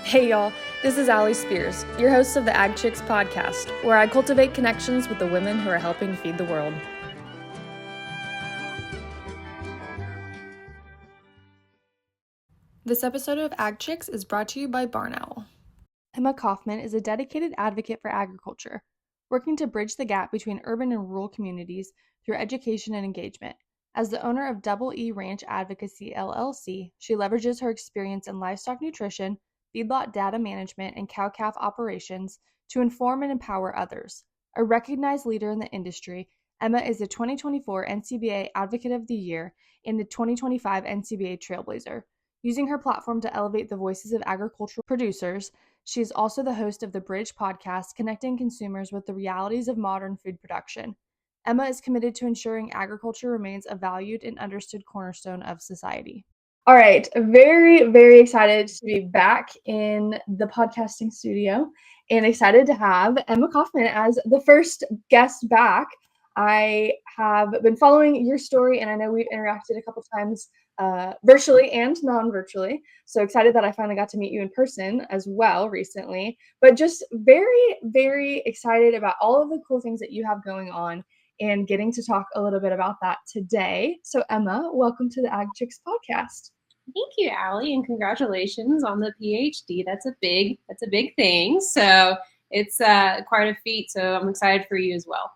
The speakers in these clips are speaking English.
Hey y'all, this is Allie Spears, your host of the Ag Chicks podcast, where I cultivate connections with the women who are helping feed the world. This episode of Ag Chicks is brought to you by Barn Owl. Emma Coffman is a dedicated advocate for agriculture, working to bridge the gap between urban and rural communities through education and engagement. As the owner of Double E Ranch Advocacy LLC, she leverages her experience in livestock nutrition, feedlot data management, and cow-calf operations to inform and empower others. A recognized leader in the industry, Emma is the 2024 NCBA Advocate of the Year and the 2025 NCBA Trailblazer. Using her platform to elevate the voices of agricultural producers, she is also the host of the Bridge podcast, connecting consumers with the realities of modern food production. Emma is committed to ensuring agriculture remains a valued and understood cornerstone of society. All right, very, very excited to be back in the podcasting studio and excited to have Emma Coffman as the first guest back. I have been following your story, and I know we've interacted a couple times virtually and non-virtually. So excited that I finally got to meet you in person as well recently, but just very, very excited about all of the cool things that you have going on and getting to talk a little bit about that today. So Emma, welcome to the Ag Chicks podcast. Thank you, Allie, and congratulations on the PhD. That's a big thing. So it's quite a feat. So I'm excited for you as well.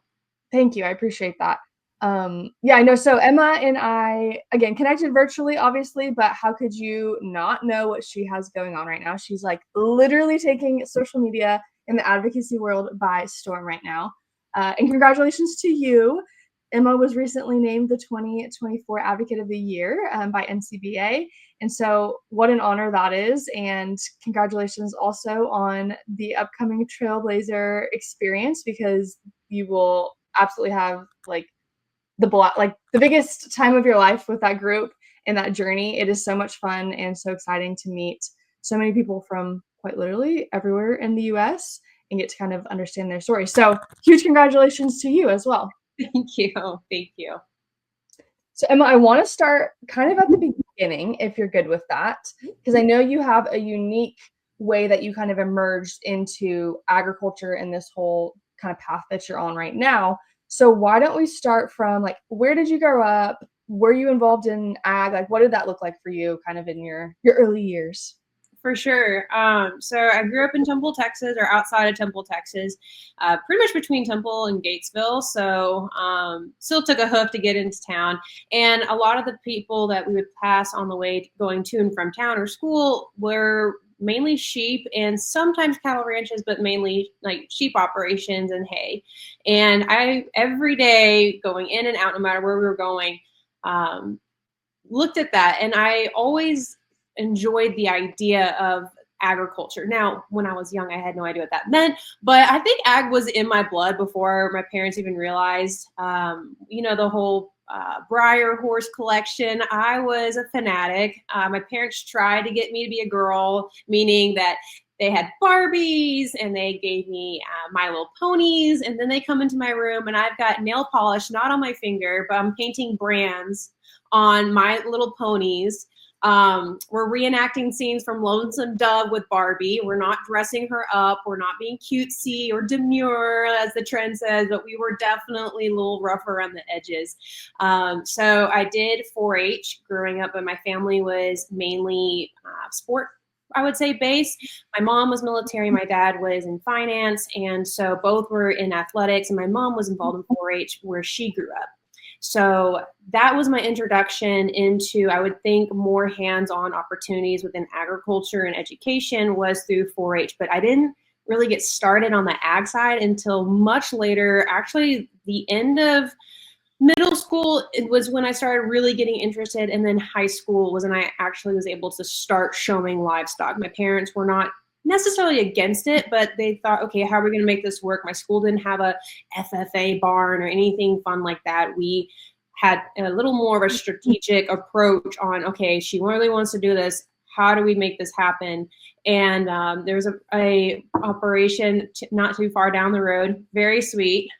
Thank you. I appreciate that. Yeah, I know. So Emma and I, again, connected virtually, obviously, but how could you not know what she has going on right now? She's like literally taking social media in the advocacy world by storm right now. And congratulations to you. Emma was recently named the 2024 Advocate of the Year by NCBA. And so what an honor that is. And congratulations also on the upcoming Trailblazer experience, because you will absolutely have the biggest time of your life with that group and that journey. It is so much fun and so exciting to meet so many people from quite literally everywhere in the US and get to kind of understand their story. So huge congratulations to you as well. Thank you. Thank you. So Emma, I want to start kind of at the beginning, if you're good with that, because I know you have a unique way that you kind of emerged into agriculture and this whole kind of path that you're on right now. So why don't we start from where did you grow up? Were you involved in ag? What did that look like for you kind of in your early years? For sure. So I grew up in Temple, Texas, or outside of Temple, Texas, pretty much between Temple and Gatesville. So still took a hoof to get into town. And a lot of the people that we would pass on the way going to and from town or school were mainly sheep and sometimes cattle ranches, but mainly like sheep operations and hay. And I, every day going in and out, no matter where we were going, looked at that. And I always enjoyed the idea of agriculture. Now, when I was young, I had no idea what that meant, but I think ag was in my blood before my parents even realized, the whole Breyer horse collection. I was a fanatic. My parents tried to get me to be a girl, meaning that they had Barbies and they gave me My Little Ponies. And then they come into my room and I've got nail polish, not on my finger, but I'm painting brands on My Little Ponies. We're reenacting scenes from Lonesome Dove with Barbie. We're not dressing her up. We're not being cutesy or demure, as the trend says, but we were definitely a little rough around the edges. So I did 4-H growing up, but my family was mainly sport, I would say, base. My mom was military. My dad was in finance. And so both were in athletics, and my mom was involved in 4-H where she grew up. So that was my introduction into, I would think, more hands-on opportunities within agriculture and education was through 4-H, but I didn't really get started on the ag side until much later. Actually, the end of middle school, it was when I started really getting interested, and then high school was when I actually was able to start showing livestock. My parents were not necessarily against it, but they thought, okay, how are we going to make this work? My school didn't have a FFA barn or anything fun like that. We had a little more of a strategic approach on, okay, she really wants to do this. How do we make this happen? And there was a operation not too far down the road, very sweet,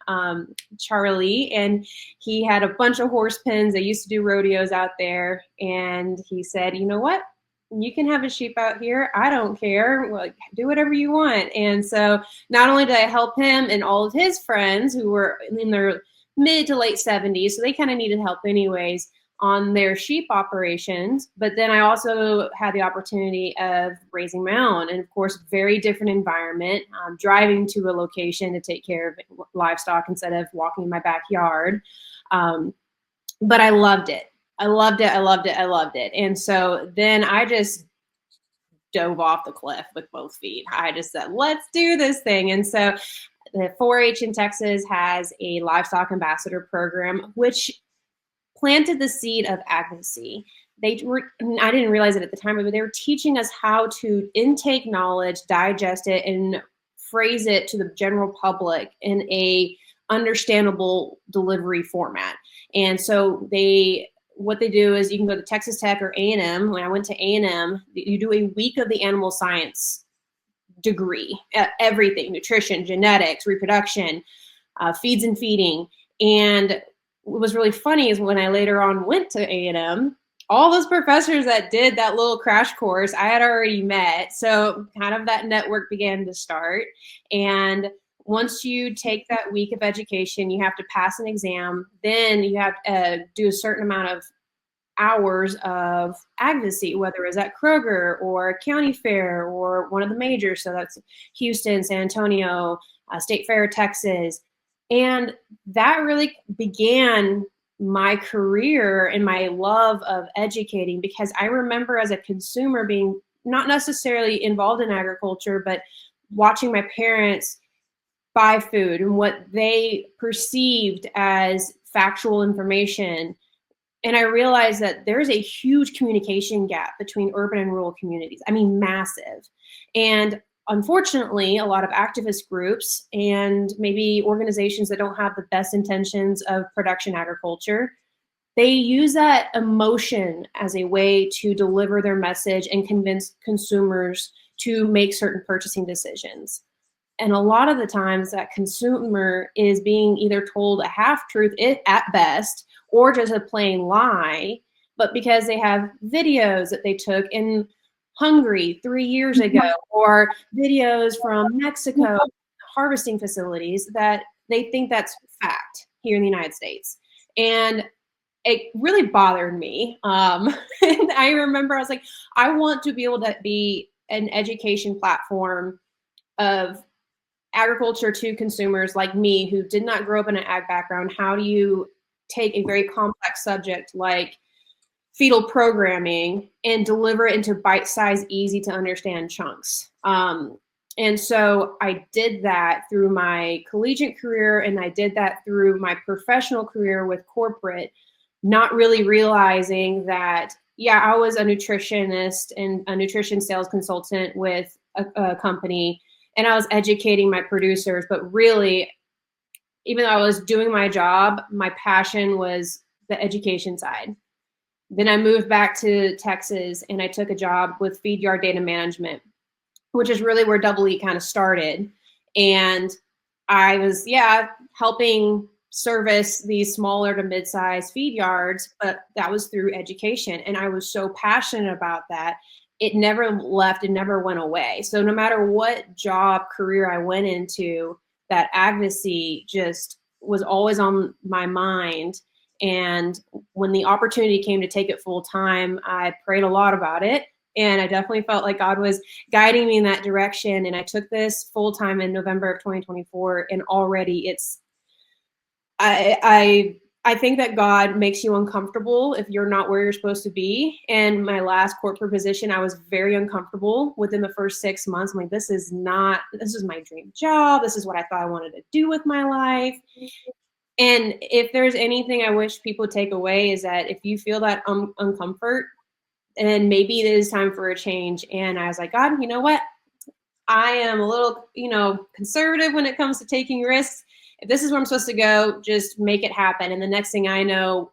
Charlie, and he had a bunch of horse pens. They used to do rodeos out there, and he said, you know what? you can have a sheep out here. I don't care. Like, do whatever you want. And so not only did I help him and all of his friends who were in their mid to late 70s, so they kind of needed help anyways on their sheep operations, but then I also had the opportunity of raising my own, and of course, very different environment, driving to a location to take care of livestock instead of walking in my backyard. But I loved it. I loved it. I loved it. I loved it. And so then I just dove off the cliff with both feet. I just said, let's do this thing. And so the 4-H in Texas has a livestock ambassador program, which planted the seed of advocacy. I didn't realize it at the time, but they were teaching us how to intake knowledge, digest it, and phrase it to the general public in a understandable delivery format. And so what they do is you can go to Texas Tech or A&M. When I went to A&M, you do a week of the animal science degree, everything, nutrition, genetics, reproduction, feeds and feeding. And what was really funny is when I later on went to A&M, all those professors that did that little crash course I had already met. So kind of that network began to start. And once you take that week of education, you have to pass an exam. Then you have to do a certain amount of hours of advocacy, whether it's at Kroger or county fair or one of the majors. So that's Houston, San Antonio, State Fair, Texas. And that really began my career and my love of educating, because I remember as a consumer being not necessarily involved in agriculture, but watching my parents buy food and what they perceived as factual information. And I realized that there's a huge communication gap between urban and rural communities. I mean, massive. And unfortunately, a lot of activist groups and maybe organizations that don't have the best intentions of production agriculture, they use that emotion as a way to deliver their message and convince consumers to make certain purchasing decisions. And a lot of the times that consumer is being either told a half truth at best, or just a plain lie, but because they have videos that they took in Hungary 3 years ago, or videos from Mexico harvesting facilities, that they think that's fact here in the United States. And it really bothered me. And I remember I was like, I want to be able to be an education platform of agriculture to consumers like me who did not grow up in an ag background. How do you take a very complex subject like fetal programming and deliver it into bite-sized, easy to understand chunks? And so I did that through my collegiate career, and I did that through my professional career with corporate, not really realizing that, yeah, I was a nutritionist and a nutrition sales consultant with a company, and I was educating my producers, but really, even though I was doing my job, my passion was the education side. Then I moved back to Texas and I took a job with feed yard data management, which is really where Double E kind of started. And I was, helping service these smaller to mid-sized feed yards, but that was through education. And I was so passionate about that. It never left, it never went away. So no matter what job career I went into, that advocacy just was always on my mind. And when the opportunity came to take it full time, I prayed a lot about it. And I definitely felt like God was guiding me in that direction. And I took this full time in November of 2024. And already I think that God makes you uncomfortable if you're not where you're supposed to be. And my last corporate position, I was very uncomfortable within the first 6 months. I'm like, this is my dream job. This is what I thought I wanted to do with my life. And if there's anything I wish people take away is that if you feel that uncomfort, and maybe it is time for a change. And I was like, God, you know what? I am a little, conservative when it comes to taking risks. If this is where I'm supposed to go, just make it happen. And the next thing I know,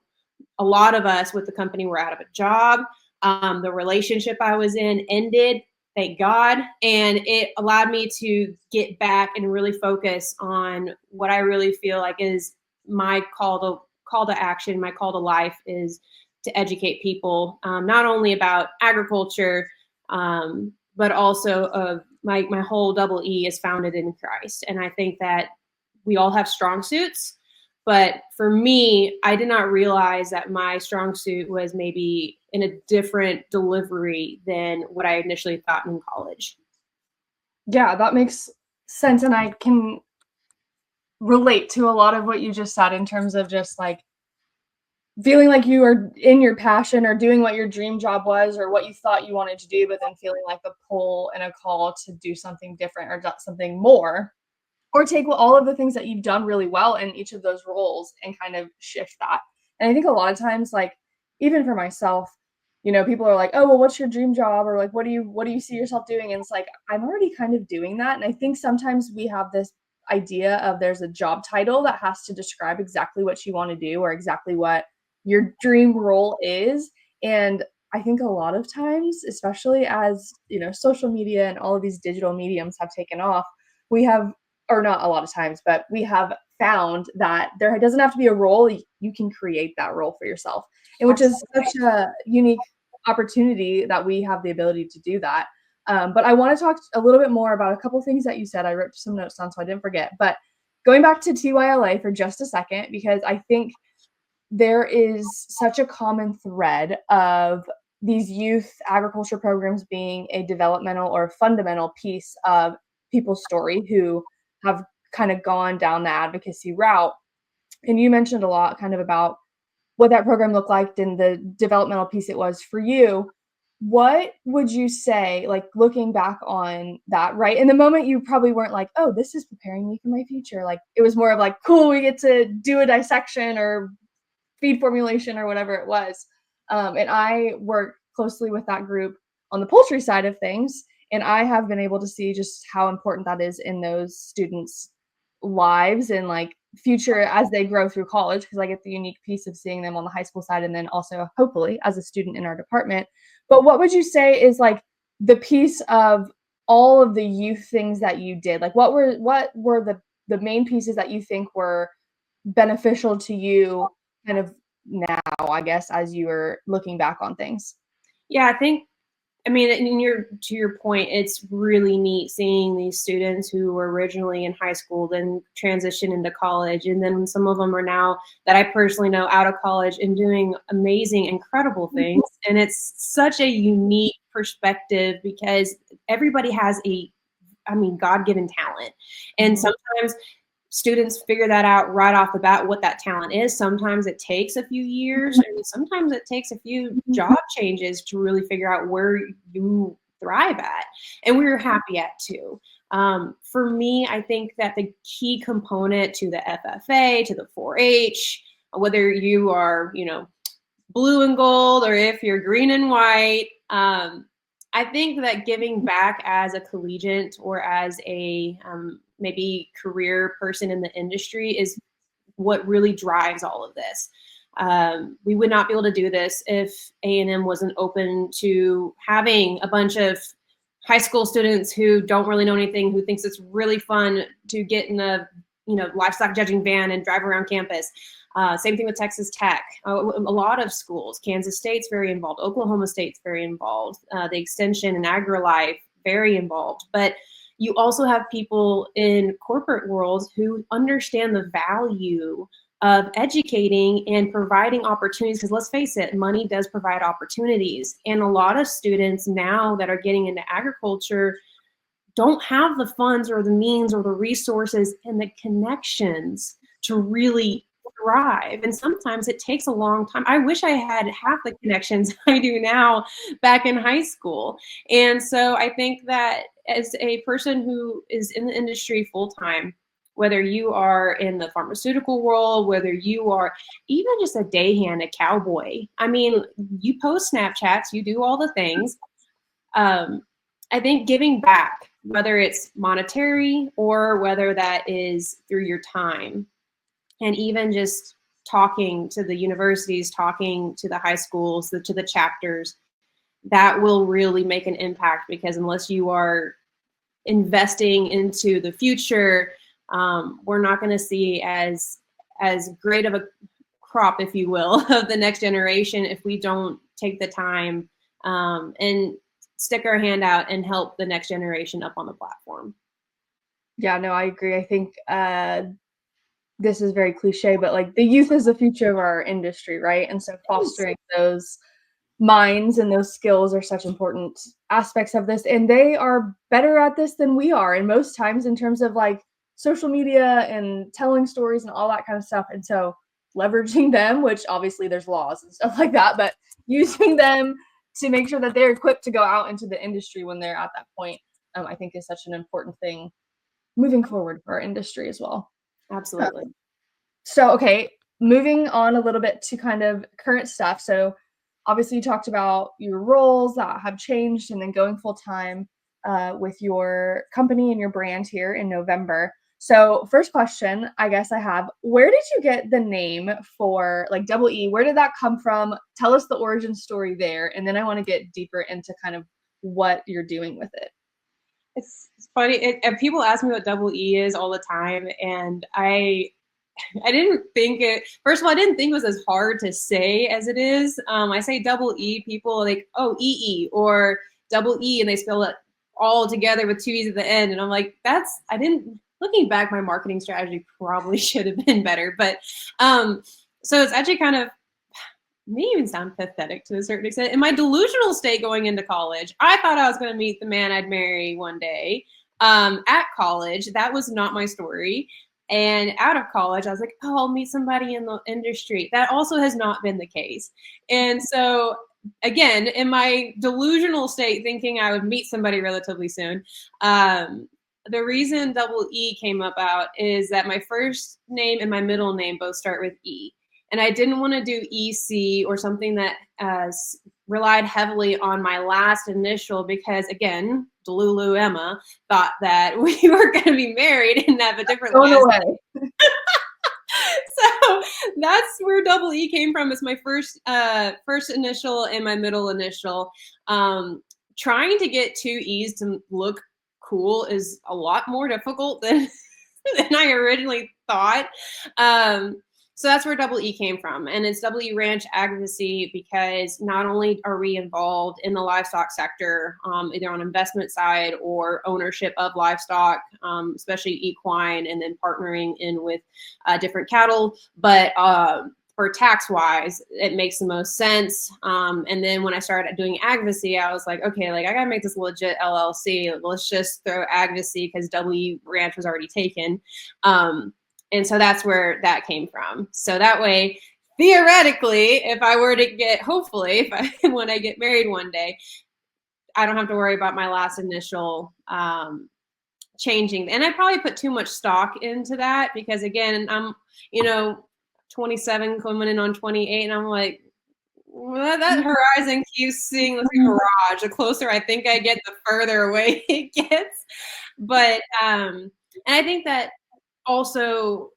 a lot of us with the company were out of a job. The relationship I was in ended, thank God. And it allowed me to get back and really focus on what I really feel like is my call to action, my call to life is to educate people, not only about agriculture, but also of my whole double E is founded in Christ. And I think that we all have strong suits. But for me, I did not realize that my strong suit was maybe in a different delivery than what I initially thought in college. Yeah, that makes sense. And I can relate to a lot of what you just said in terms of just like feeling like you are in your passion or doing what your dream job was or what you thought you wanted to do, but then feeling like a pull and a call to do something different or something more, or take all of the things that you've done really well in each of those roles and kind of shift that. And I think a lot of times, like, even for myself, you know, people are like, oh, well, what's your dream job? Or like, what do you see yourself doing? And it's like, I'm already kind of doing that. And I think sometimes we have this idea of there's a job title that has to describe exactly what you want to do or exactly what your dream role is. And I think a lot of times, especially as, you know, social media and all of these digital mediums have taken off, we have, or not a lot of times, but we have found that there doesn't have to be a role. You can create that role for yourself, and which is such a unique opportunity that we have the ability to do that. But I want to talk a little bit more about a couple things that you said. I wrote some notes down so I didn't forget. But going back to TYLA for just a second, because I think there is such a common thread of these youth agriculture programs being a developmental or fundamental piece of people's story who have kind of gone down the advocacy route. And you mentioned a lot kind of about what that program looked like and the developmental piece it was for you. What would you say, like looking back on that, right? In the moment, you probably weren't like, oh, this is preparing me for my future. Like it was more of like, cool, we get to do a dissection or feed formulation or whatever it was. And I work closely with that group on the poultry side of things. And I have been able to see just how important that is in those students' lives and like future as they grow through college, because I get the unique piece of seeing them on the high school side and then also hopefully as a student in our department. But what would you say is like the piece of all of the youth things that you did? Like what were the main pieces that you think were beneficial to you kind of now, I guess, as you were looking back on things? Yeah, I mean, to your point, it's really neat seeing these students who were originally in high school, then transition into college, and then some of them are now that I personally know out of college and doing amazing, incredible things. And it's such a unique perspective because everybody has God-given talent, and sometimes students figure that out right off the bat what that talent is. Sometimes it takes a few years, and sometimes it takes a few job changes to really figure out where you thrive at, and we're happy at too. For me, I think that the key component to the FFA, to the 4-H, whether you are, blue and gold or if you're green and white, I think that giving back as a collegiate or as a maybe career person in the industry is what really drives all of this. We would not be able to do this if A&M wasn't open to having a bunch of high school students who don't really know anything, who thinks it's really fun to get in a livestock judging van and drive around campus. Same thing with Texas Tech. A lot of schools. Kansas State's very involved. Oklahoma State's very involved. The Extension and AgriLife, very involved. But you also have people in corporate worlds who understand the value of educating and providing opportunities, because let's face it, money does provide opportunities. And a lot of students now that are getting into agriculture don't have the funds or the means or the resources and the connections to really thrive. And sometimes it takes a long time. I wish I had half the connections I do now back in high school. And so I think that as a person who is in the industry full time, whether you are in the pharmaceutical world, whether you are even just a day hand, a cowboy, I mean, you post Snapchats, you do all the things. I think giving back, whether it's monetary or whether that is through your time, and even just talking to the universities, talking to the high schools, to the chapters, that will really make an impact, because unless you are investing into the future, we're not going to see as great of a crop, if you will, of the next generation if we don't take the time and stick our hand out and help the next generation up on the platform. Yeah, no, I agree. I think this is very cliche, but like the youth is the future of our industry, right? And so fostering those minds and those skills are such important aspects of this. And they are better at this than we are. And most times in terms of like social media and telling stories and all that kind of stuff. And so leveraging them, which obviously there's laws and stuff like that, but using them to make sure that they're equipped to go out into the industry when they're at that point, I think is such an important thing moving forward for our industry as well. Absolutely. So, okay, moving on a little bit to kind of current stuff. So, obviously, you talked about your roles that have changed and then going full time with your company and your brand here in November. So, first question, I guess I have, where did you get the name for like Double E? Where did that come from? Tell us the origin story there. And then I want to get deeper into kind of what you're doing with it. It's funny. People ask me what Double E is all the time, and I didn't think it. First of all, I didn't think it was as hard to say as it is. I say Double E, people are like, oh, EE or Double E, and they spell it all together with two E's at the end, and I'm like, I didn't. Looking back, my marketing strategy probably should have been better, but so it's actually kind of may even sound pathetic to a certain extent. In my delusional state going into college, I thought I was going to meet the man I'd marry one day. At college, that was not my story. And out of college, I was like, oh, I'll meet somebody in the industry. That also has not been the case. And so, again, in my delusional state, thinking I would meet somebody relatively soon, the reason Double E came about is that my first name and my middle name both start with E. And I didn't want to do EC or something that relied heavily on my last initial because, again, Delulu Emma thought that we were going to be married and have a different last name. So that's where Double E came from. It's my first initial and my middle initial. Trying to get two E's to look cool is a lot more difficult than I originally thought. So that's where Double E came from. And it's Double E Ranch Advocacy because not only are we involved in the livestock sector, either on investment side or ownership of livestock, especially equine, and then partnering in with different cattle, but for tax-wise, it makes the most sense. And then when I started doing Advocacy, I was like, okay, like I gotta make this legit LLC. Let's just throw Advocacy because Double E Ranch was already taken. And so that's where that came from. So that way, theoretically, if I were to get, hopefully, when I get married one day, I don't have to worry about my last initial changing. And I probably put too much stock into that because, again, I'm, 27 coming in on 28, and I'm like, well, that horizon keeps seeing like a mirage. The closer I think I get, the further away it gets. But and I think that also,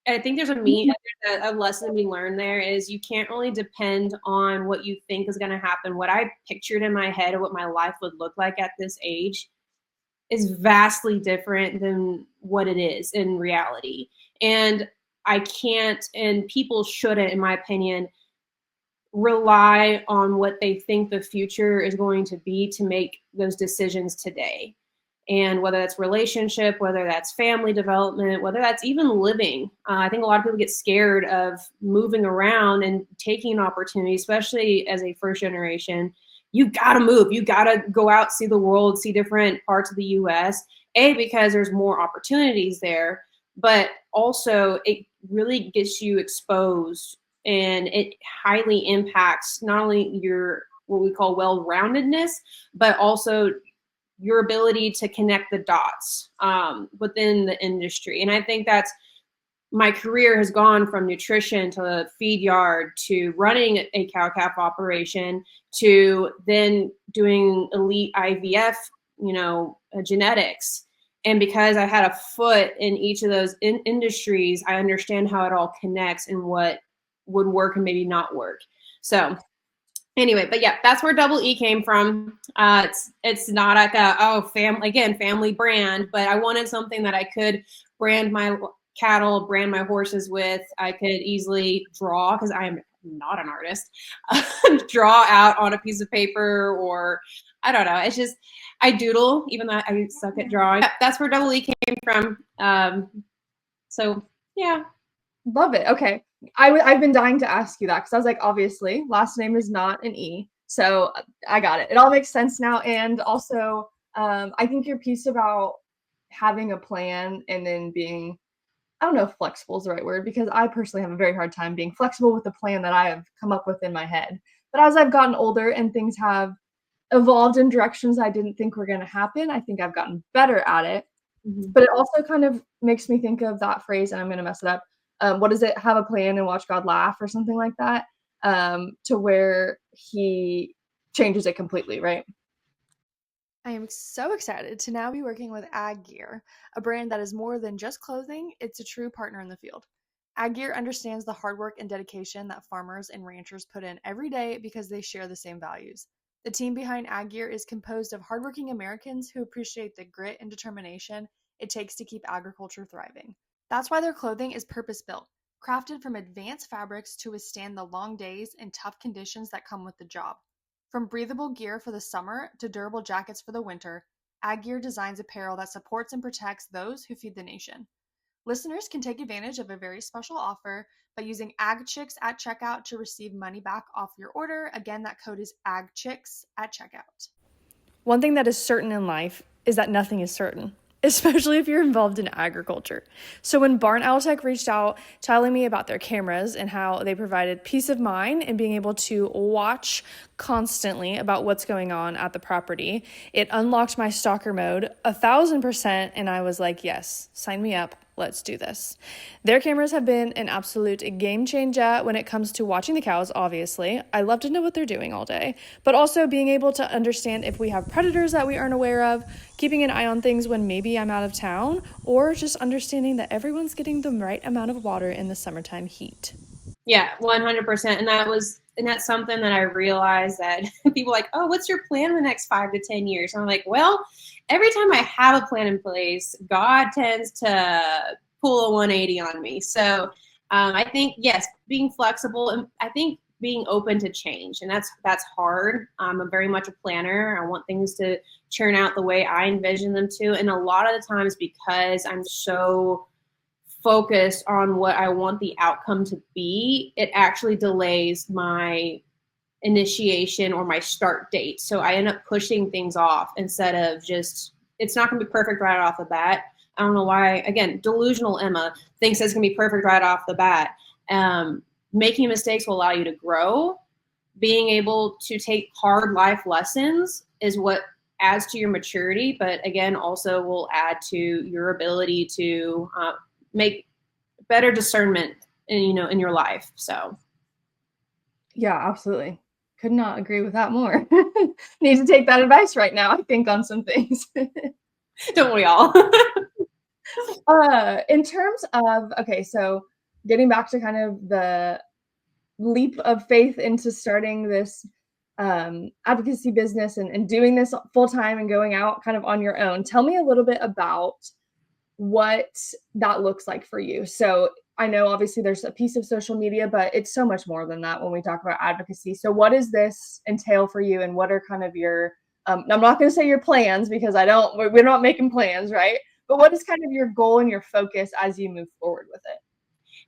I think there's a lesson we learned there is you can't really depend on what you think is going to happen. What I pictured in my head of what my life would look like at this age is vastly different than what it is in reality. And I can't, and people shouldn't, in my opinion, rely on what they think the future is going to be to make those decisions today. And whether that's relationship, whether that's family development, whether that's even living. I think a lot of people get scared of moving around and taking an opportunity, especially as a first generation. You got to move. You got to go out, see the world, see different parts of the U.S., because there's more opportunities there, but also it really gets you exposed and it highly impacts not only your what we call well-roundedness, but also your ability to connect the dots within the industry. And I think that's my career has gone from nutrition to feed yard to running a cow-calf operation to then doing elite IVF, genetics. And because I had a foot in each of those industries, I understand how it all connects and what would work and maybe not work. So anyway, but yeah, that's where Double E came from. It's not like family brand, but I wanted something that I could brand cattle, brand my horses with. I could easily draw, because I am not an artist, draw out on a piece of paper, or I don't know. It's just, I doodle, even though I suck at drawing. That's where double E came from. So yeah. Love it. Okay. I've been dying to ask you that because I was like, obviously, last name is not an E. So I got it. It all makes sense now. And also, I think your piece about having a plan and then being, I don't know if flexible is the right word, because I personally have a very hard time being flexible with the plan that I have come up with in my head. But as I've gotten older and things have evolved in directions I didn't think were going to happen, I think I've gotten better at it. Mm-hmm. But it also kind of makes me think of that phrase, and I'm going to mess it up. What is it? Have a plan and watch God laugh, or something like that, to where he changes it completely, right? I am so excited to now be working with Ag Gear, a brand that is more than just clothing, it's a true partner in the field. Ag Gear understands the hard work and dedication that farmers and ranchers put in every day because they share the same values. The team behind Ag Gear is composed of hardworking Americans who appreciate the grit and determination it takes to keep agriculture thriving. That's why their clothing is purpose-built, crafted from advanced fabrics to withstand the long days and tough conditions that come with the job. From breathable gear for the summer to durable jackets for the winter, Ag Gear designs apparel that supports and protects those who feed the nation. Listeners can take advantage of a very special offer by using AgChicks at checkout to receive money back off your order. Again, that code is AgChicks at checkout. One thing that is certain in life is that nothing is certain, especially if you're involved in agriculture. So when Barn Owl Tech reached out telling me about their cameras and how they provided peace of mind and being able to watch constantly about what's going on at the property, it unlocked my stalker mode 1,000%, and I was like, yes, sign me up. Let's do this. Their cameras have been an absolute game changer when it comes to watching the cows, obviously. I love to know what they're doing all day, but also being able to understand if we have predators that we aren't aware of, keeping an eye on things when maybe I'm out of town, or just understanding that everyone's getting the right amount of water in the summertime heat. Yeah, 100%. And that's something that I realized, that people are like, oh, what's your plan in the next 5 to 10 years? And I'm like, well, every time I have a plan in place, God tends to pull a 180 on me. So I think, yes, being flexible, and I think being open to change. And that's hard. I'm very much a planner. I want things to churn out the way I envision them to. And a lot of the times, because I'm so focused on what I want the outcome to be, it actually delays my initiation or my start date. So I end up pushing things off instead of just, it's not going to be perfect right off the bat. I don't know why, again, delusional Emma thinks it's going to be perfect right off the bat. Making mistakes will allow you to grow. Being able to take hard life lessons is what adds to your maturity, but again, also will add to your ability to make better discernment in your life. So Yeah, absolutely. Could not agree with that more. Need to take that advice right now, I think, on some things. don't we all? In terms of, okay, so getting back to kind of the leap of faith into starting this advocacy business and doing this full time and going out kind of on your own, tell me a little bit about what that looks like for you. So I know obviously there's a piece of social media, but it's so much more than that when we talk about advocacy. So what does this entail for you, and what are kind of your, I'm not going to say your plans, because we're not making plans, right? But what is kind of your goal and your focus as you move forward with it?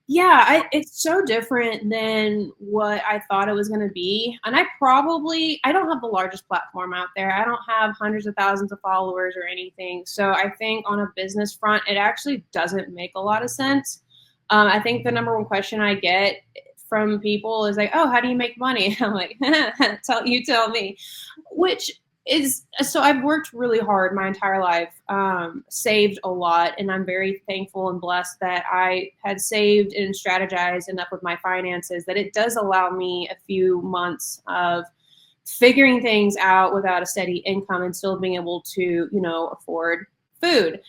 Yeah, it's so different than what I thought it was going to be. And I don't have the largest platform out there. I don't have hundreds of thousands of followers or anything. So I think on a business front, it actually doesn't make a lot of sense. I think the number one question I get from people is like, oh, how do you make money? I'm like, tell me, which is, so I've worked really hard my entire life, saved a lot, and I'm very thankful and blessed that I had saved and strategized enough with my finances that it does allow me a few months of figuring things out without a steady income and still being able to, afford food.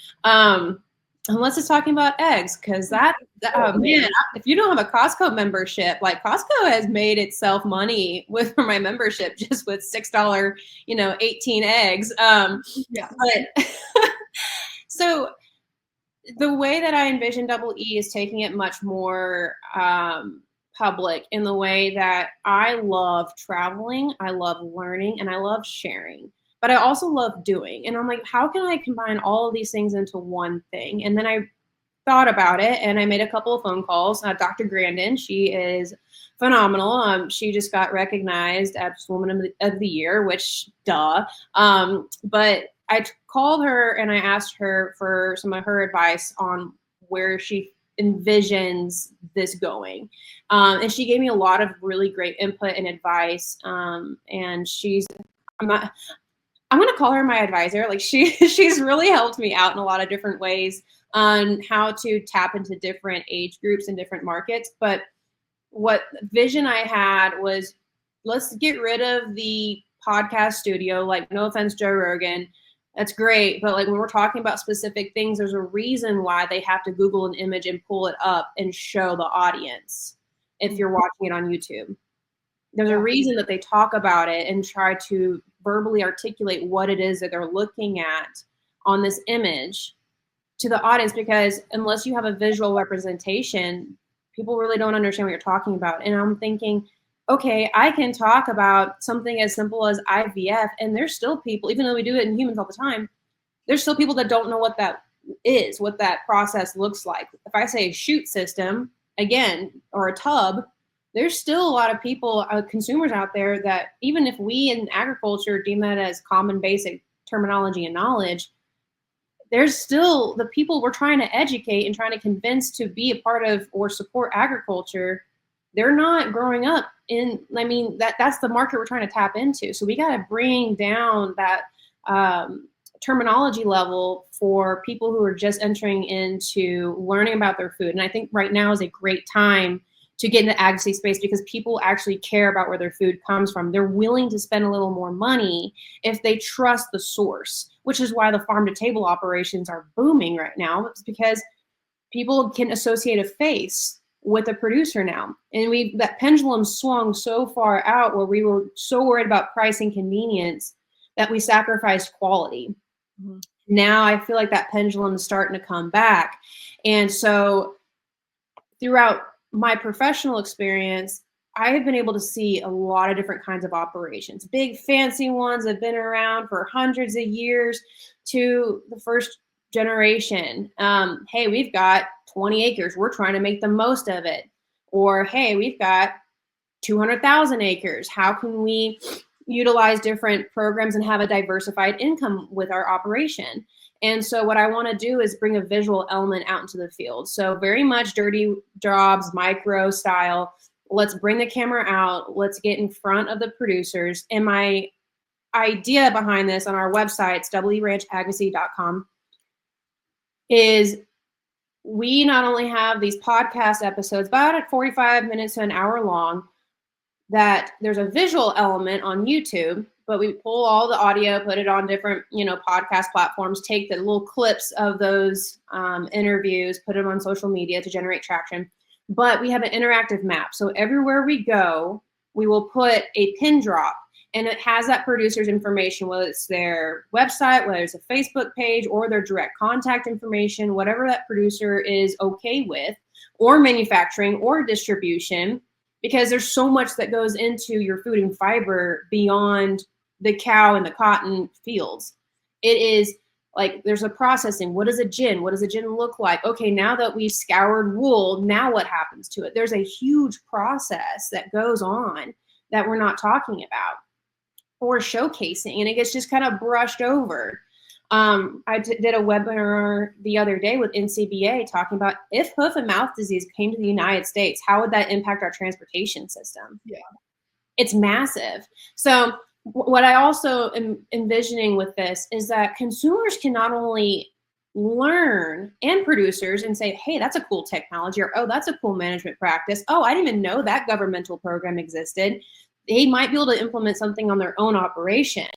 Unless it's talking about eggs, because man, if you don't have a Costco membership, like Costco has made itself money for my membership just with $6, 18 eggs. Yeah. But so the way that I envision Double E is taking it much more public in the way that I love traveling, I love learning, and I love sharing. But I also love doing. And I'm like, how can I combine all of these things into one thing? And then I thought about it and I made a couple of phone calls. Dr. Grandin, she is phenomenal. She just got recognized as Woman of the Year, which duh. But I called her and I asked her for some of her advice on where she envisions this going. And she gave me a lot of really great input and advice. And I'm going to call her my advisor. Like she's really helped me out in a lot of different ways on how to tap into different age groups and different markets. But what vision I had was, let's get rid of the podcast studio. Like, no offense, Joe Rogan, that's great. But like when we're talking about specific things, there's a reason why they have to Google an image and pull it up and show the audience if you're watching it on YouTube. There's a reason that they talk about it and try to verbally articulate what it is that they're looking at on this image to the audience, because unless you have a visual representation, people really don't understand what you're talking about. And I'm thinking, okay, I can talk about something as simple as IVF, and there's still people, even though we do it in humans all the time, there's still people that don't know what that is, what that process looks like. If I say chute system, again, or a tub, there's still a lot of people, consumers out there, that even if we in agriculture deem that as common basic terminology and knowledge, there's still the people we're trying to educate and trying to convince to be a part of or support agriculture. They're not growing up in, I mean, that's the market we're trying to tap into. So we got to bring down that terminology level for people who are just entering into learning about their food. And I think right now is a great time to get into advocacy space, because people actually care about where their food comes from. They're willing to spend a little more money if they trust the source, which is why the farm to table operations are booming right now. It's because people can associate a face with a producer now. And that pendulum swung so far out where we were so worried about price and convenience that we sacrificed quality. Mm-hmm. Now I feel like that pendulum is starting to come back. And so throughout my professional experience, I have been able to see a lot of different kinds of operations, big fancy ones that have been around for hundreds of years to the first generation. Hey, we've got 20 acres. We're trying to make the most of it. Or, hey, we've got 200,000 acres. How can we utilize different programs and have a diversified income with our operation? And so what I want to do is bring a visual element out into the field. So very much dirty jobs, micro style. Let's bring the camera out. Let's get in front of the producers. And my idea behind this on our website, it's doubleeranchadvocacy.com, is we not only have these podcast episodes, about at 45 minutes to an hour long, that there's a visual element on YouTube, but we pull all the audio, put it on different, podcast platforms, take the little clips of those interviews, put them on social media to generate traction. But we have an interactive map. So everywhere we go, we will put a pin drop, and it has that producer's information, whether it's their website, whether it's a Facebook page, or their direct contact information, whatever that producer is okay with, or manufacturing or distribution, because there's so much that goes into your food and fiber beyond the cow and the cotton fields. It is like there's a processing. What is a gin? What does a gin look like? Okay, now that we've scoured wool, now what happens to it? There's a huge process that goes on that we're not talking about or showcasing, and it gets just kind of brushed over. I did a webinar the other day with NCBA talking about if hoof and mouth disease came to the United States, how would that impact our transportation system? Yeah, it's massive. So what I also am envisioning with this is that consumers can not only learn, and producers, and say, hey, that's a cool technology, or oh, that's a cool management practice. Oh, I didn't even know that governmental program existed. They might be able to implement something on their own operation.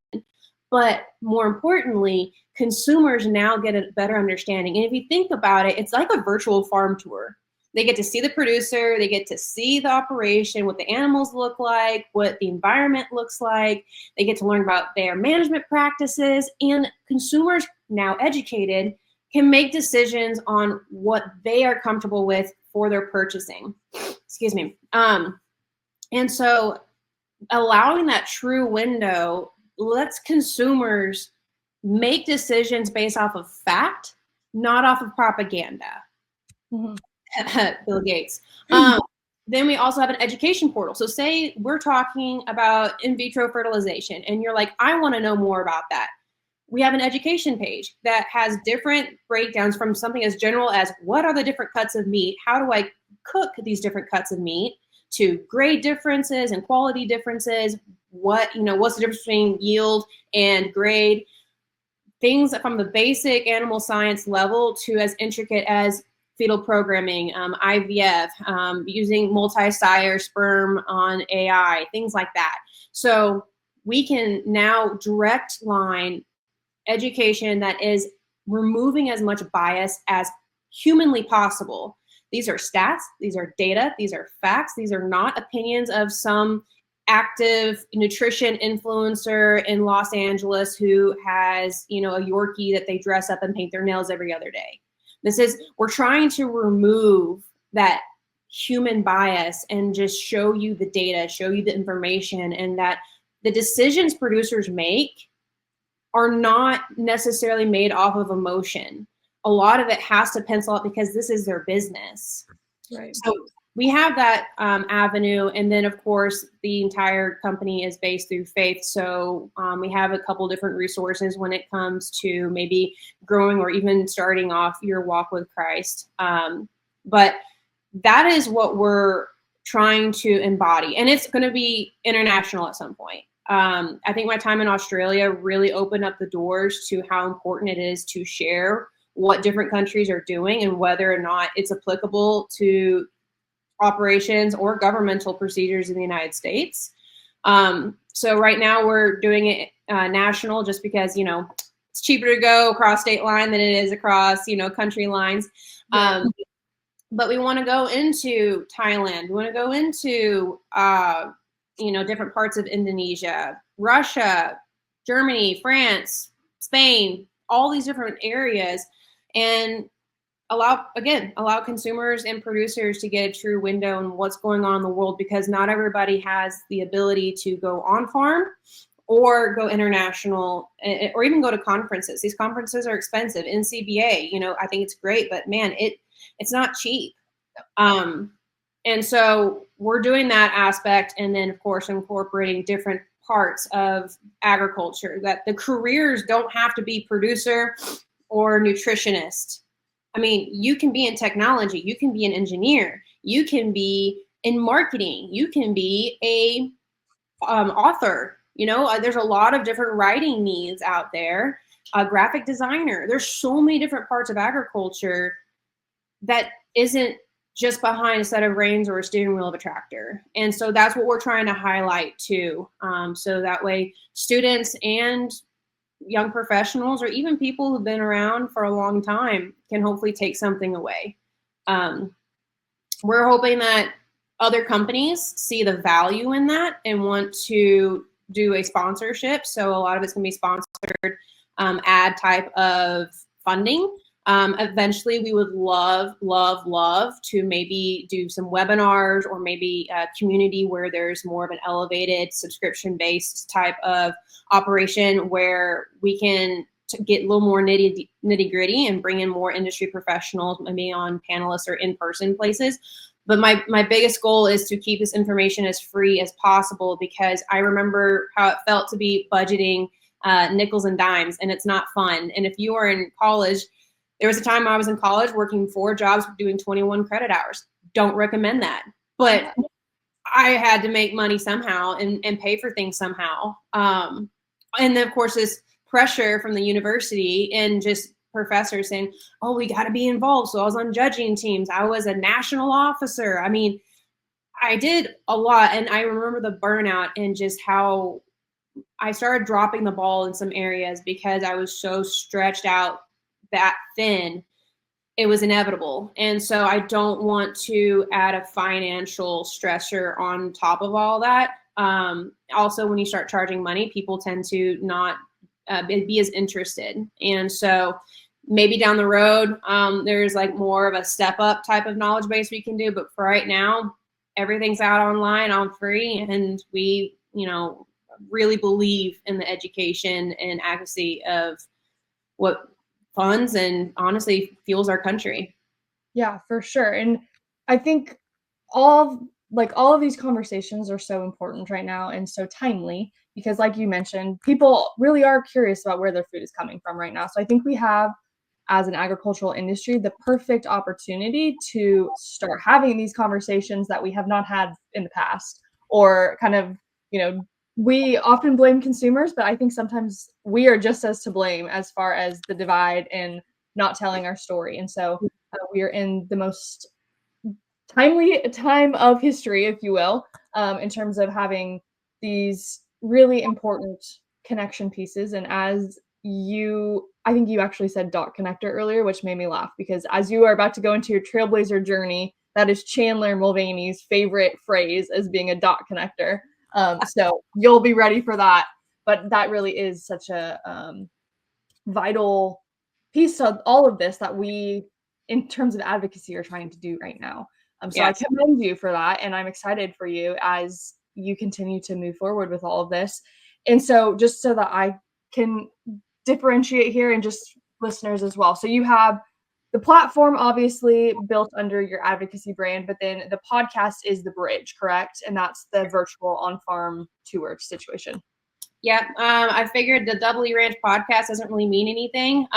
But more importantly, consumers now get a better understanding. And if you think about it, it's like a virtual farm tour. They get to see the producer, they get to see the operation, what the animals look like, what the environment looks like. They get to learn about their management practices, and consumers now educated can make decisions on what they are comfortable with for their purchasing. Excuse me. And so allowing that true window lets consumers make decisions based off of fact, not off of propaganda. Mhm. Bill Gates. Then we also have an education portal. So say we're talking about in vitro fertilization and you're like, I want to know more about that. We have an education page that has different breakdowns from something as general as what are the different cuts of meat? How do I cook these different cuts of meat, to grade differences and quality differences? What's the difference between yield and grade? Things from the basic animal science level to as intricate as fetal programming, IVF, using multi-sire sperm on AI, things like that. So we can now direct line education that is removing as much bias as humanly possible. These are stats, these are data, these are facts, these are not opinions of some active nutrition influencer in Los Angeles who has, a Yorkie that they dress up and paint their nails every other day. We're trying to remove that human bias and just show you the data, show you the information, and that the decisions producers make are not necessarily made off of emotion. A lot of it has to pencil out because this is their business. Right. So we have that avenue. And then, of course, the entire company is based through faith. So we have a couple different resources when it comes to maybe growing or even starting off your walk with Christ. But that is what we're trying to embody. And it's going to be international at some point. I think my time in Australia really opened up the doors to how important it is to share what different countries are doing and whether or not it's applicable to operations or governmental procedures in the United States. So right now we're doing it national just because, it's cheaper to go across state line than it is across, country lines. But we want to go into Thailand. We want to go into different parts of Indonesia, Russia, Germany, France, Spain, all these different areas, and allow consumers and producers to get a true window on what's going on in the world, because not everybody has the ability to go on farm or go international or even go to conferences. These conferences are expensive. NCBA, I think it's great, but man, it's not cheap. And so we're doing that aspect, and then of course incorporating different parts of agriculture, that the careers don't have to be producer or nutritionist. I mean, you can be in technology, you can be an engineer, you can be in marketing, you can be a author. There's a lot of different writing needs out there. A graphic designer. There's so many different parts of agriculture that isn't just behind a set of reins or a steering wheel of a tractor. And so that's what we're trying to highlight too. So that way students and young professionals, or even people who've been around for a long time, can hopefully take something away. We're hoping that other companies see the value in that and want to do a sponsorship. So a lot of it's going to be sponsored ad type of funding. Eventually, we would love to maybe do some webinars, or maybe a community where there's more of an elevated subscription-based type of operation where we can get a little more nitty-gritty and bring in more industry professionals, maybe on panelists or in-person places. But my biggest goal is to keep this information as free as possible, because I remember how it felt to be budgeting nickels and dimes, and it's not fun. And if you are in college, there was a time I was in college working 4 jobs doing 21 credit hours. Don't recommend that. But I had to make money somehow and pay for things somehow. And then, of course, this pressure from the university and just professors saying, oh, we got to be involved. So I was on judging teams. I was a national officer. I mean, I did a lot. And I remember the burnout and just how I started dropping the ball in some areas because I was so stretched out that thin. It was inevitable. And so I don't want to add a financial stressor on top of all that. Also, when you start charging money, people tend to not be as interested. And so maybe down the road, there's like more of a step up type of knowledge base we can do. But for right now, everything's out online on free. And we, really believe in the education and advocacy of what funds and honestly fuels our country. Yeah, for sure. And I think all of these conversations are so important right now and so timely because, like you mentioned, people really are curious about where their food is coming from right now. So I think we have, as an agricultural industry, the perfect opportunity to start having these conversations that we have not had in the past, or kind of, we often blame consumers, but I think sometimes we are just as to blame as far as the divide and not telling our story. And so we are in the most timely time of history, if you will, in terms of having these really important connection pieces. And I think you actually said dot connector earlier, which made me laugh because as you are about to go into your Trailblazer journey, that is Chandler Mulvaney's favorite phrase as being a dot connector. So you'll be ready for that. But that really is such a vital piece of all of this that we, in terms of advocacy, are trying to do right now. So Yes. I commend you for that, and I'm excited for you as you continue to move forward with all of this. And so, just so that I can differentiate here, and just listeners as well. So you have the platform obviously built under your advocacy brand, but then the podcast is the bridge, correct? And that's the virtual on-farm tour situation. Yeah, I figured the Double E Ranch podcast doesn't really mean anything.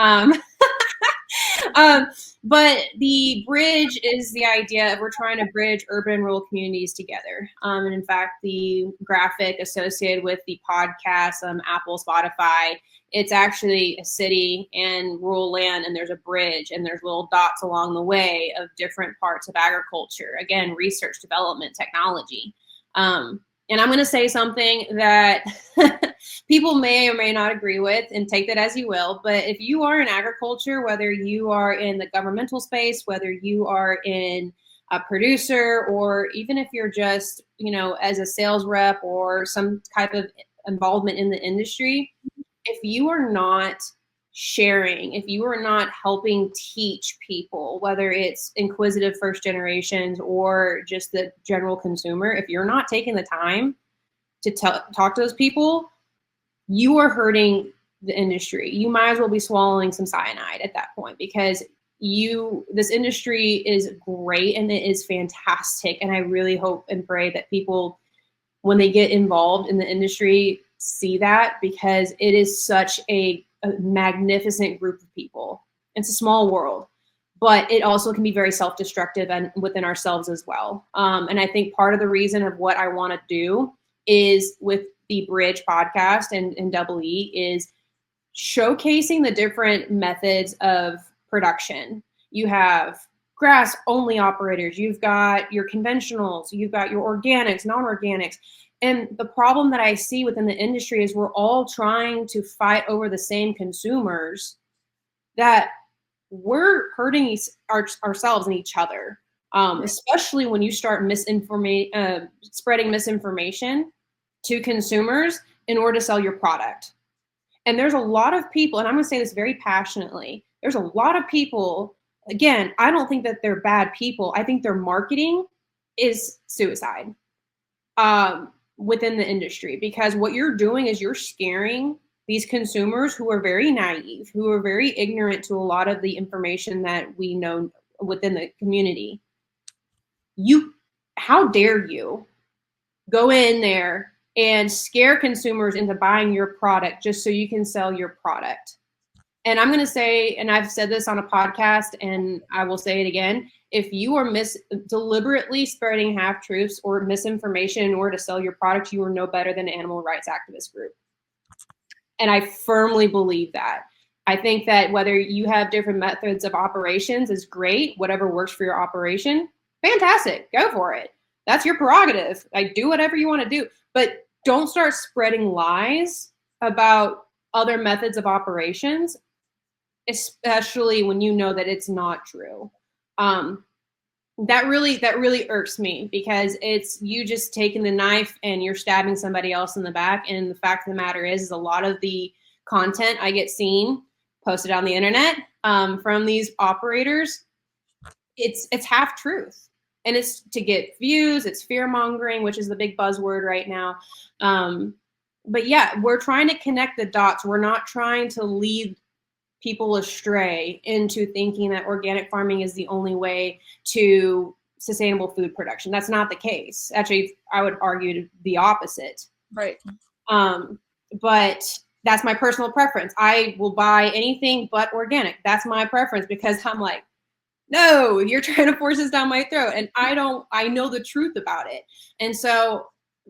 But the bridge is the idea of we're trying to bridge urban and rural communities together. And in fact, the graphic associated with the podcast, Apple, Spotify, it's actually a city and rural land, and there's a bridge, and there's little dots along the way of different parts of agriculture. Again, research, development, technology. And I'm going to say something that people may or may not agree with, and take that as you will. But if you are in agriculture, whether you are in the governmental space, whether you are in a producer, or even if you're just, as a sales rep or some type of involvement in the industry, if you are not sharing, if you are not helping teach people, whether it's inquisitive first generations or just the general consumer, if you're not taking the time to talk to those people, you are hurting the industry. You might as well be swallowing some cyanide at that point, because this industry is great and it is fantastic. And I really hope and pray that people, when they get involved in the industry, see that, because it is such a magnificent group of people. It's a small world, but it also can be very self-destructive and within ourselves as well. And I think part of the reason of what I want to do is with the Bridge podcast and Double E is showcasing the different methods of production. You have grass only operators, you've got your conventionals, you've got your organics, non-organics. And the problem that I see within the industry is we're all trying to fight over the same consumers, that we're hurting ourselves and each other, especially when you start spreading misinformation to consumers in order to sell your product. And there's a lot of people, and I'm going to say this very passionately, there's a lot of people, again, I don't think that they're bad people. I think their marketing is suicide. Within the industry, because what you're doing is you're scaring these consumers who are very naive, who are very ignorant to a lot of the information that we know within the community. How dare you go in there and scare consumers into buying your product just so you can sell your product? And I'm going to say, and I've said this on a podcast and I will say it again, if you are deliberately spreading half-truths or misinformation in order to sell your product, you are no better than an animal rights activist group. And I firmly believe that. I think that whether you have different methods of operations is great. Whatever works for your operation, fantastic. Go for it. That's your prerogative. Like, do whatever you want to do. But don't start spreading lies about other methods of operations, especially when you know that it's not true. That really irks me, because it's you just taking the knife and you're stabbing somebody else in the back. And the fact of the matter is a lot of the content I get seen posted on the internet from these operators, it's half truth, and it's to get views. It's fear mongering, which is the big buzzword right now. But yeah, we're trying to connect the dots. We're not trying to lead people astray into thinking that organic farming is the only way to sustainable food production. That's not the case. Actually, I would argue the opposite. Right. But that's my personal preference. I will buy anything but organic. That's my preference, because I'm like, no, you're trying to force this down my throat. And I know the truth about it. And so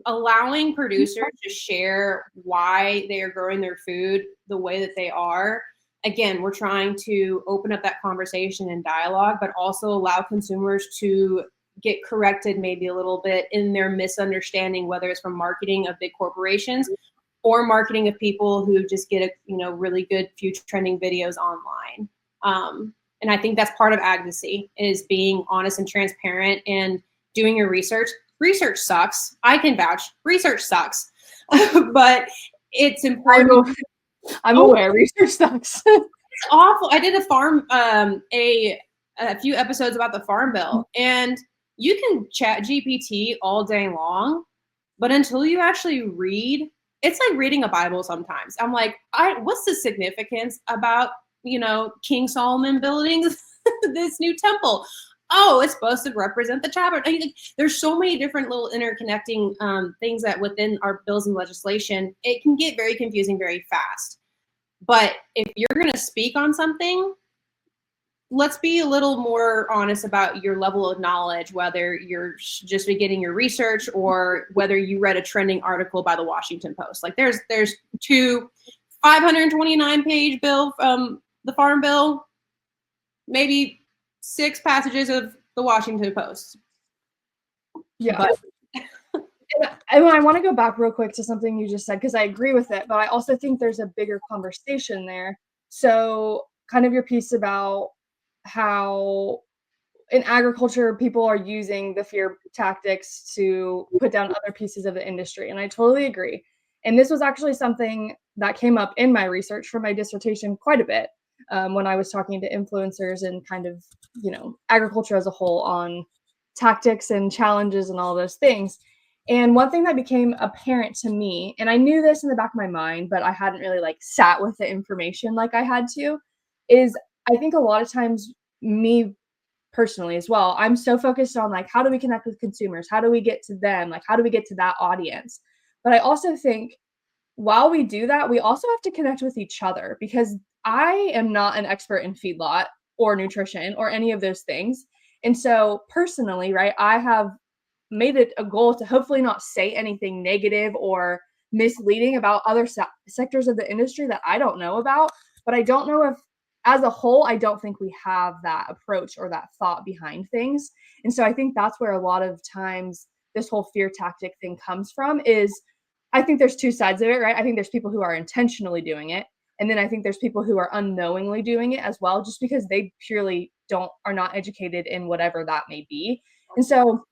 allowing producers to share why they are growing their food the way that they are, again, we're trying to open up that conversation and dialogue, but also allow consumers to get corrected maybe a little bit in their misunderstanding, whether it's from marketing of big corporations or marketing of people who just get really good few trending videos online. And I think that's part of advocacy, is being honest and transparent and doing your research. Research sucks. I can vouch. Research sucks. But it's important. I'm aware. Research sucks. It's awful. I did a few episodes about the Farm Bill, and you can chat GPT all day long, but until you actually read, it's like reading a Bible sometimes. I'm like, what's the significance about, King Solomon building this new temple? Oh, it's supposed to represent the tabernacle. There's so many different little interconnecting things that within our bills and legislation, it can get very confusing very fast. But if you're going to speak on something, let's be a little more honest about your level of knowledge, whether you're just beginning your research or whether you read a trending article by the Washington Post. Like there's two 529-page bill from the Farm Bill, maybe 6 passages of the Washington Post. Yeah. But I want to go back real quick to something you just said, because I agree with it, but I also think there's a bigger conversation there. So kind of your piece about how in agriculture, people are using the fear tactics to put down other pieces of the industry. And I totally agree. And this was actually something that came up in my research for my dissertation quite a bit, when I was talking to influencers and kind of, agriculture as a whole on tactics and challenges and all those things. And one thing that became apparent to me, and I knew this in the back of my mind, but I hadn't really sat with the information like I had to, is I think a lot of times, me personally as well, I'm so focused on how do we connect with consumers? How do we get to them? How do we get to that audience? But I also think while we do that, we also have to connect with each other, because I am not an expert in feedlot or nutrition or any of those things. And so personally, right, I have made it a goal to hopefully not say anything negative or misleading about other sectors of the industry that I don't know about. But I don't know if, as a whole, I don't think we have that approach or that thought behind things. And so I think that's where a lot of times this whole fear tactic thing comes from, is I think there's two sides of it, right? I think there's people who are intentionally doing it. And then I think there's people who are unknowingly doing it as well, just because they purely are not educated in whatever that may be. And so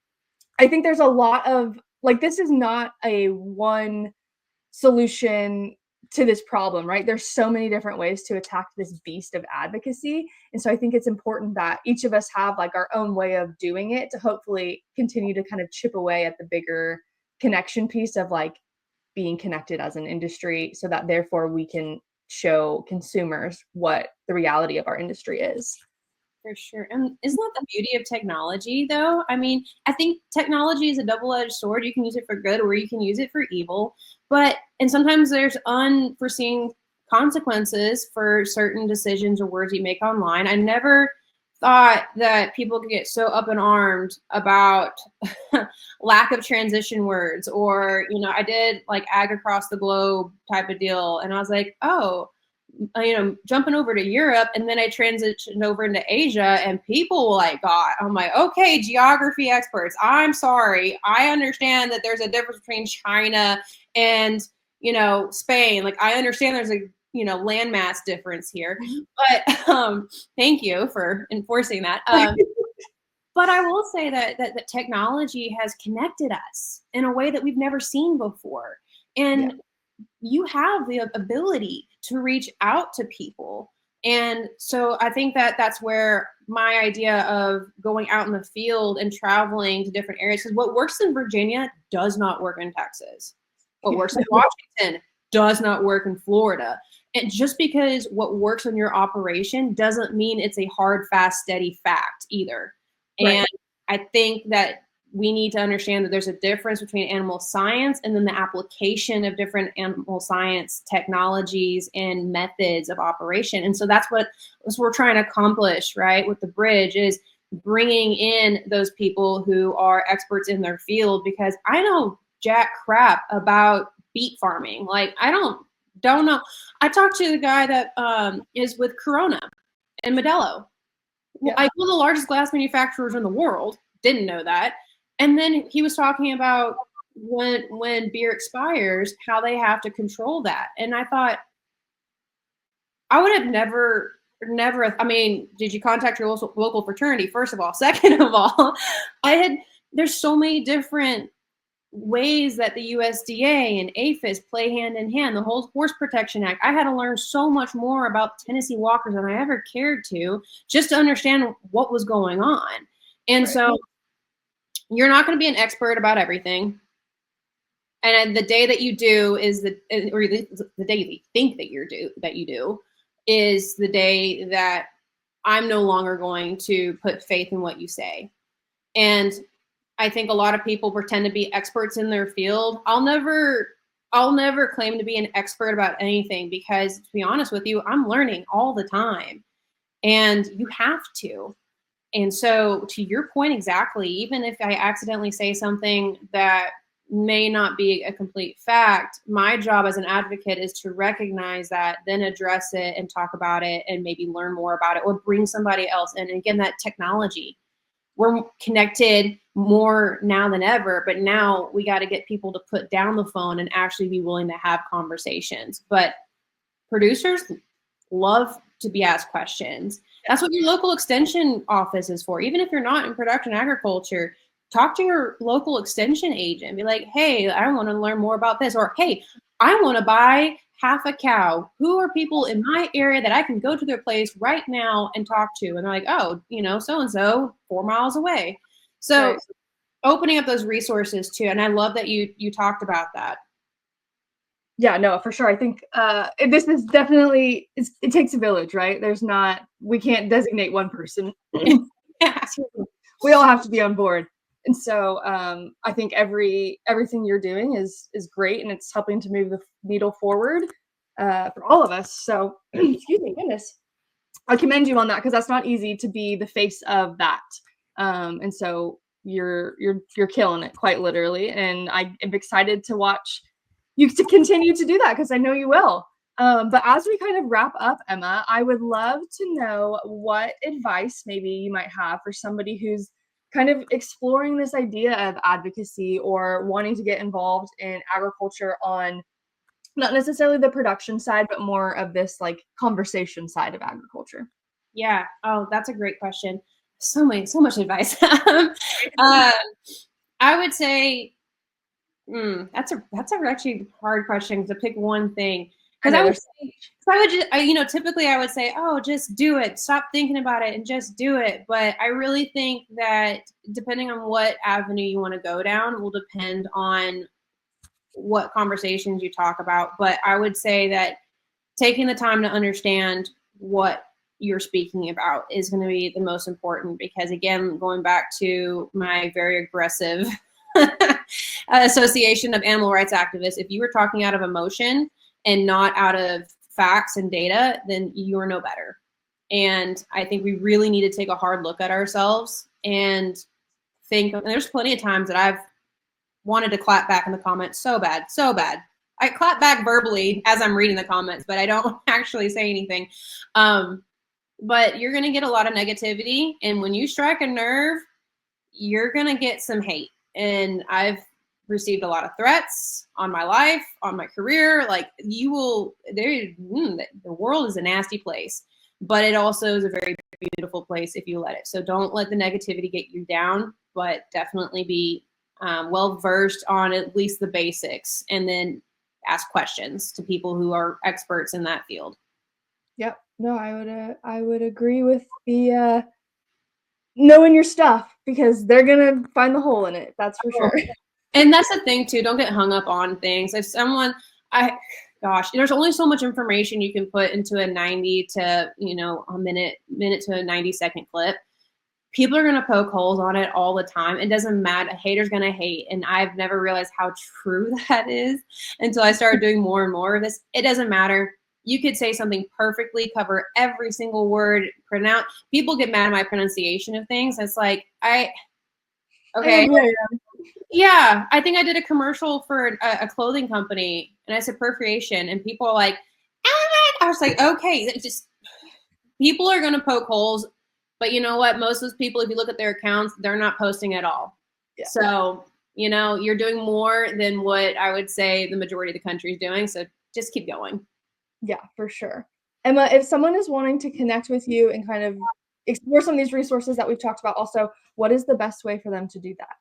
I think there's a lot of this is not a one solution to this problem, right? There's so many different ways to attack this beast of advocacy. And so I think it's important that each of us have our own way of doing it to hopefully continue to kind of chip away at the bigger connection piece of being connected as an industry, so that therefore we can show consumers what the reality of our industry is. For sure. And isn't that the beauty of technology, though? I mean, I think technology is a double-edged sword. You can use it for good or you can use it for evil. And sometimes there's unforeseen consequences for certain decisions or words you make online. I never thought that people could get so up in arms about lack of transition words, or, I did ag across the globe type of deal. And I was like, oh, jumping over to Europe, and then I transitioned over into Asia, and people I'm like, okay, geography experts, I'm sorry. I understand that there's a difference between China and, Spain. I understand there's a, landmass difference here, but thank you for enforcing that. But I will say that technology has connected us in a way that we've never seen before. And you have the ability to reach out to people And so I think that that's where my idea of going out in the field and traveling to different areas, because what works in Virginia does not work in Texas. What works in Washington does not work in Florida. And just because what works in your operation doesn't mean it's a hard, fast, steady fact either. Right. And I think that we need to understand that there's a difference between animal science and then the application of different animal science technologies and methods of operation. And so that's what we're trying to accomplish, right, with the bridge, is bringing in those people who are experts in their field, because I know jack crap about beet farming. Like, I don't know. I talked to the guy that is with Corona and Modelo. Well, Yeah. one of the largest glass manufacturers in the world. Didn't know that. And then he was talking about when beer expires, how they have to control that. And I thought, I would have never, I mean, did you contact your local fraternity, first of all? Second of all, there's so many different ways that the USDA and APHIS play hand in hand, the whole Horse Protection Act. I had to learn so much more about Tennessee walkers than I ever cared to, just to understand what was going on. And so you're not going to be an expert about everything. And the day that you do is the day you think that you do is the day that I'm no longer going to put faith in what you say. And I think a lot of people pretend to be experts in their field. I'll never claim to be an expert about anything, because to be honest with you, I'm learning all the time, and you have to. And so, to your point exactly, even if I accidentally say something that may not be a complete fact, my job as an advocate is to recognize that, then address it and talk about it and maybe learn more about it, or bring somebody else in. And again, that technology, we're connected more now than ever, but now we got to get people to put down the phone and actually be willing to have conversations. But producers love to be asked questions. That's what your local extension office is for. Even if you're not in production agriculture, talk to your local extension agent. Be like, hey, I want to learn more about this. Or, hey, I want to buy half a cow. Who are people in my area that I can go to their place right now and talk to? And they're like, oh, so-and-so 4 miles away. So opening up those resources too. And I love that you talked about that. Yeah, no, for sure. I think this is definitely, it takes a village, right? We can't designate one person. Yeah. We all have to be on board. And so I think everything you're doing is great, and it's helping to move the needle forward for all of us. So, excuse me, goodness. I commend you on that, because that's not easy to be the face of that. And so you're killing it, quite literally. And I am excited to watch you to continue to do that, because I know you will. But as we kind of wrap up, Emma, I would love to know what advice maybe you might have for somebody who's kind of exploring this idea of advocacy, or wanting to get involved in agriculture on not necessarily the production side, but more of this like conversation side of agriculture. Yeah. Oh, that's a great question. So much advice. I would say, that's actually a hard question to pick one thing. Because typically I would say, oh, just do it. Stop thinking about it and just do it. But I really think that depending on what avenue you want to go down will depend on what conversations you talk about. But I would say that taking the time to understand what you're speaking about is going to be the most important, because again, going back to my very aggressive association of animal rights activists, if you were talking out of emotion and not out of facts and data, then you're no better. And I think we really need to take a hard look at ourselves and think, and there's plenty of times that I've wanted to clap back in the comments so bad. I clap back verbally as I'm reading the comments, but I don't actually say anything. But you're going to get a lot of negativity. And when you strike a nerve, you're going to get some hate. And I've received a lot of threats on my life, on my career. Like, the world is a nasty place, but it also is a very beautiful place if you let it. So don't let the negativity get you down, but definitely be well versed on at least the basics, and then ask questions to people who are experts in that field. Yep. No, I would agree with the knowing your stuff, because they're gonna find the hole in it. That's for sure. And that's the thing too. Don't get hung up on things. If someone, there's only so much information you can put into a 90 to a minute to a 90-second clip. People are gonna poke holes on it all the time. It doesn't matter. A hater's gonna hate, and I've never realized how true that is until I started doing more and more of this. It doesn't matter. You could say something perfectly, cover every single word, pronounce. People get mad at my pronunciation of things. It's like okay. Yeah, I think I did a commercial for a clothing company, and I said appropriation, and people are like, I was like, okay, just people are going to poke holes, but you know what? Most of those people, if you look at their accounts, they're not posting at all. Yeah. So, you're doing more than what I would say the majority of the country is doing. So just keep going. Yeah, for sure. Emma, if someone is wanting to connect with you and kind of explore some of these resources that we've talked about, also, what is the best way for them to do that?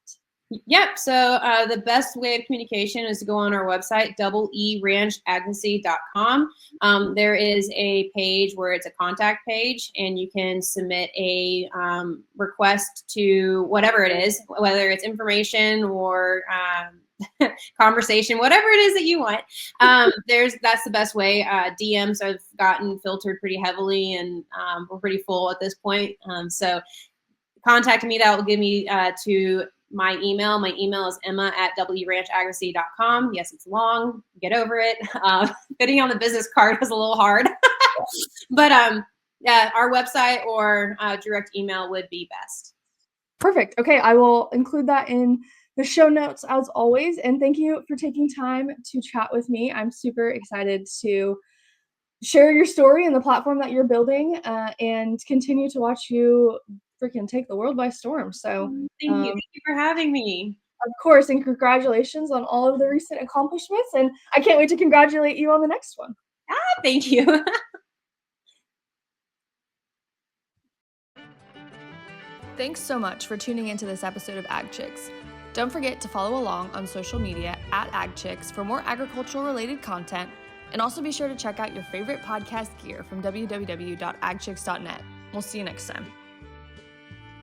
Yep. So the best way of communication is to go on our website, EEranchadvocacy.com. There is a page where it's a contact page, and you can submit a request to whatever it is, whether it's information or conversation, whatever it is that you want. That's the best way. DMs have gotten filtered pretty heavily, and we're pretty full at this point. So contact me. That will give me to my email. My email is emma@weranchadvocacy.com. Yes, it's long. Get over it. Fitting on the business card was a little hard. But our website or direct email would be best. Perfect. Okay, I will include that in the show notes as always. And thank you for taking time to chat with me. I'm super excited to share your story and the platform that you're building, and continue to watch you freaking take the world by storm. So thank you for having me. Of course, and congratulations on all of the recent accomplishments, and I can't wait to congratulate you on the next one. Thank you. Thanks so much for tuning into this episode of Ag Chicks. Don't forget to follow along on social media @AgChicks for more agricultural related content, and also be sure to check out your favorite podcast gear from www.agchicks.net. We'll see you next time.